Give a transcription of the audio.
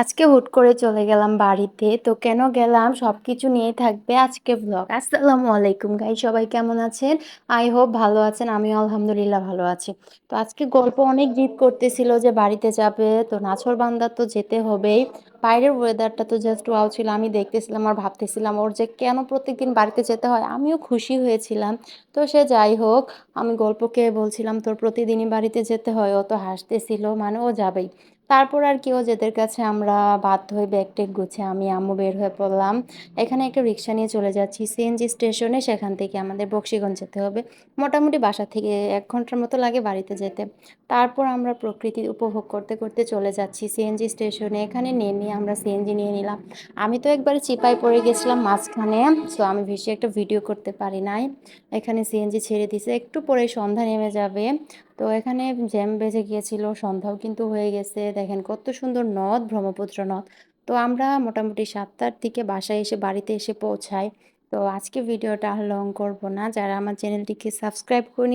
আজকে হুট করে চলে গেলাম বাড়িতে। তো কেন গেলাম সবকিছু নিয়েই থাকবে আজকের ভ্লগ। আসসালামু আলাইকুম গাইস, সবাই কেমন আছেন? আই হোপ ভালো আছেন। আমিও আলহামদুলিল্লাহ ভালো আছি। তো আজকে গল্প অনেক জিদ করতেছিল যে বাড়িতে যাবে। তো নাছোড়বান্দার তো যেতে হবেই। বাইরের ওয়েদারটা তো জাস্ট ওয়াও ছিল। আমি দেখতেছিলাম আর ভাবতেছিলাম ওর যে কেন প্রত্যেকদিন বাড়িতে যেতে হয়। আমিও খুশি হয়েছিলাম। তো সে যাই হোক, আমি গল্পকে বলছিলাম তোর প্রতিদিনই বাড়িতে যেতে হয়। ও তো হাসতেছিল, মানে ও যাবেই। তারপর আর কি ওদের কাছে আমরা বাধ্য হয়ে ব্যাগ টেগ গুছিয়ে আমি আম্মু বের হয়ে পড়লাম। এখানে একটা রিক্সা নিয়ে চলে যাচ্ছি সিএনজি স্টেশনে, সেখান থেকে আমাদের বকশীগঞ্জ যেতে হবে। মোটামুটি বাসা থেকে 1 ঘন্টার মতো লাগে বাড়িতে যেতে। তারপর আমরা প্রকৃতি উপভোগ করতে করতে চলে যাচ্ছি সিএনজি স্টেশনে। এখানে নেমে আমরা সিএনজি নিয়ে নিলাম। আমি তো একবার চিপায় পড়ে গেছিলাম মাঝখানে। সো আমি বেশি একটা ভিডিও করতে পারি নাই। এখানে সিএনজি ছেড়ে দিছে, একটু পরে সন্ধ্যা নেমে যাবে। তো এখানে জ্যাম বেজে গিয়েছিল, সন্ধ্যাও কিন্তু হয়ে গেছে। দেখেন কত সুন্দর নদ, ব্রহ্মপুত্র নদ। তো আমরা মোটামুটি 7টার দিকে বাসায় এসে বাড়িতে এসে পৌঁছাই। তো আজকে ভিডিওটা আর লং করব না। যারা আমার চ্যানেলটিকে সাবস্ক্রাইব করে